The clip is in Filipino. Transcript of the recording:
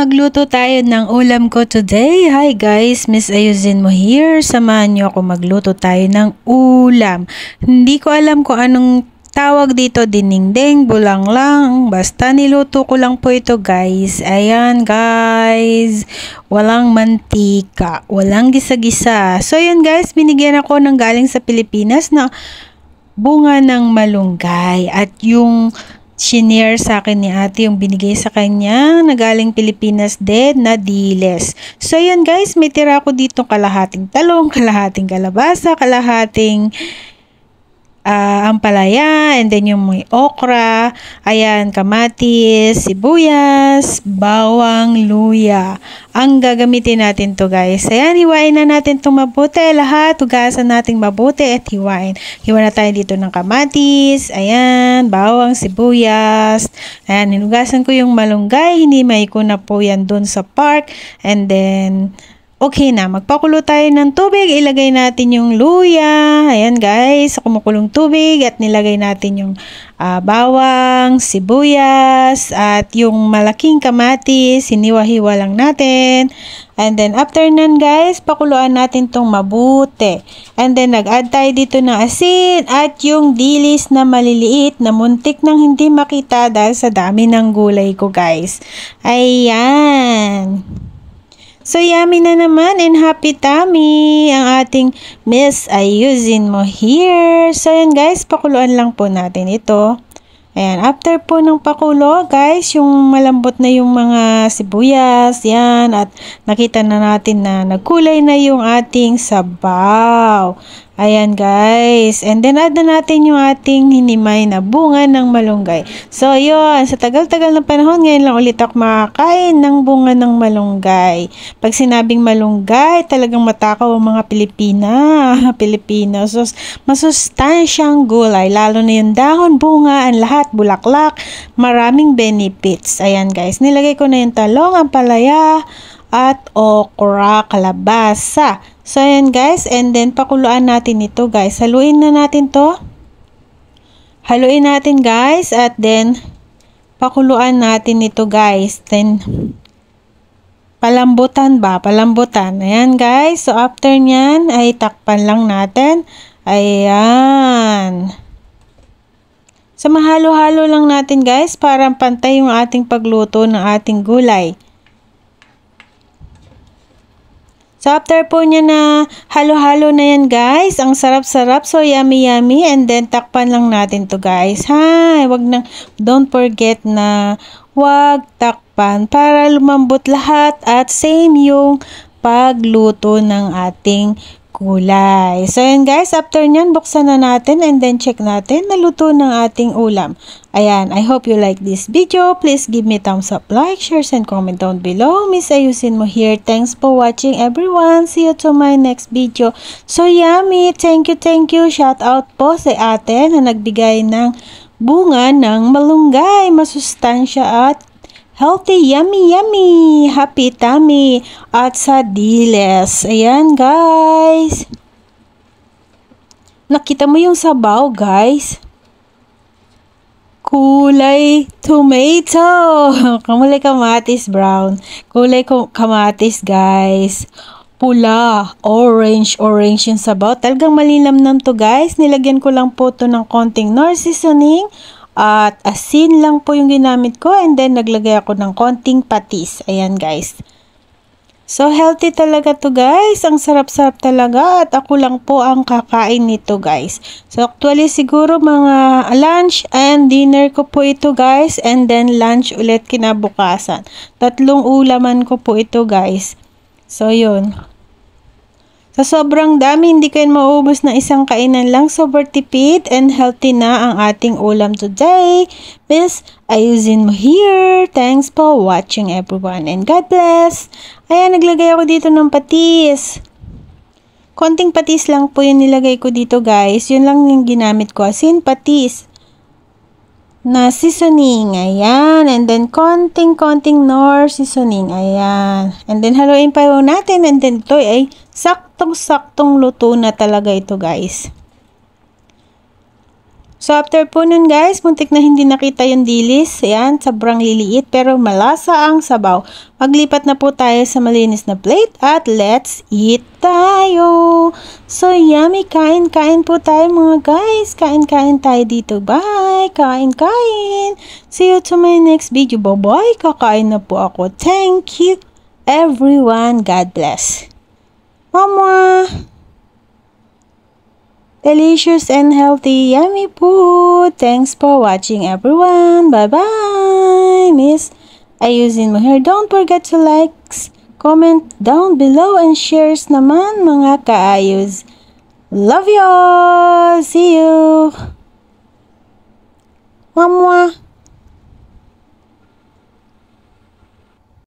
Magluto tayo ng ulam ko today. Hi guys, Miss Ayusin mo here. Samahan niyo ako magluto tayo ng ulam. Hindi ko alam kung anong tawag dito, dinengdeng, bulanglang. Basta niluto ko lang po ito guys. Ayan guys, walang mantika, walang gisa-gisa. So yun guys, binigyan ako ng galing sa Pilipinas na bunga ng malunggay. At yung shinare sa akin ni ate yung binigay sa kanya na galing Pilipinas din na diles. So yun guys, may tira ako dito kalahating talong, kalahating kalabasa, kalahating ampalaya, and then yung may okra, ayan, kamatis, sibuyas, bawang, luya. Ang gagamitin natin to guys. Ayan, hiwain na natin itong mabuti. Lahat, hugasan natin mabuti at hiwain. Hiwa na tayo dito ng kamatis, ayan, bawang, sibuyas. Ayan, hinugasan ko yung malunggay. Hinimay ko na po yan dun sa park. And then, okay na, magpakulo tayo ng tubig, ilagay natin yung luya, ayan guys, sa kumukulong tubig at nilagay natin yung bawang, sibuyas, at yung malaking kamatis, hiniwa-hiwa lang natin. And then after nun guys, pakuluan natin tong mabuti. And then nag-add tayo dito ng asin at yung dilis na maliliit na muntik nang hindi makita dahil sa dami ng gulay ko guys. Ayan. So, yummy na naman and happy tummy ang ating Miss Ayusin mo here. So, yan guys, pakuluan lang po natin ito. Ayan, after po ng pakulo, guys, yung malambot na yung mga sibuyas, yan, at nakita na natin na nagkulay na yung ating sabaw. Ayan guys, and then add na natin yung ating hinimay na bunga ng malunggay. So yun, sa tagal-tagal ng panahon, ngayon lang ulit ako makakain ng bunga ng malunggay. Pag sinabing malunggay, talagang matakaw ang mga Pilipino. So, masustansyang gulay, lalo na yung dahon, bunga, ang lahat, bulaklak, maraming benefits. Ayan guys, nilagay ko na yung talong, ampalaya, at okra, kalabasa. So, ayan guys, and then pakuluan natin ito guys. Haluin na natin to. Haluin natin guys, at then pakuluan natin ito guys. Then, palambutan ba? Palambutan. Ayan guys, so after nyan, ay takpan lang natin. Ayan. So, mahalo-halo lang natin guys, para pantay yung ating pagluto ng ating gulay. So, after po niya na halo-halo na yan guys, ang sarap-sarap, so yummy-yummy, and then takpan lang natin to guys. Ha, don't forget na wag takpan para lumambot lahat at same yung pagluto ng ating gulay. So, yan guys, after nyan, buksan na natin and then check natin na luto ng ating ulam. Ayan, I hope you like this video. Please give me thumbs up, like, share, and comment down below. Miss Ayusin mo here. Thanks for watching everyone. See you to my next video. So, yummy. Thank you. Shout out po sa ate na nagbigay ng bunga ng malunggay. Masustansya at healthy, yummy, happy tummy, at sa diles. Ayan, guys. Nakita mo yung sabaw, guys? Kulay tomato. Kulay kamatis brown. Kulay kamatis, guys. Pula, orange yung sabaw. Talagang malinam nam to, guys. Nilagyan ko lang po to ng konting Knorr seasoning. At asin lang po yung ginamit ko, and then naglagay ako ng konting patis. Ayan guys. So healthy talaga to guys. Ang sarap-sarap talaga at ako lang po ang kakain nito guys. So actually siguro mga lunch and dinner ko po ito guys, and then lunch ulit kinabukasan. 3 ulaman ko po ito guys. So yun. Sa sobrang dami, hindi kayo maubos na isang kainan lang. Super tipid and healthy na ang ating ulam today. Miss Ayusin mo here. Thanks for watching everyone and God bless. Ayan, naglagay ako dito ng patis. Konting patis lang po yung nilagay ko dito guys. Yun lang yung ginamit ko. Asin, patis na seasoning, ayan, and then konting Knorr seasoning, ayan, and then haluin pa natin, and then ito ay saktong luto na talaga ito guys. So, after po nun guys, muntik na hindi nakita yung dilis. Ayan, sobrang liliit pero malasa ang sabaw. Maglipat na po tayo sa malinis na plate at let's eat tayo. So, yummy. Kain-kain po tayo mga guys. Kain-kain tayo dito. Bye! Kain-kain! See you to my next video. Bye-bye! Kakain na po ako. Thank you everyone. God bless. Mama! Delicious and healthy, yummy food. Thanks for watching everyone. Bye-bye. Miss Ayusin mo here. Don't forget to like, comment down below and shares naman mga kaayos. Love you all. See you. Mwah mwah.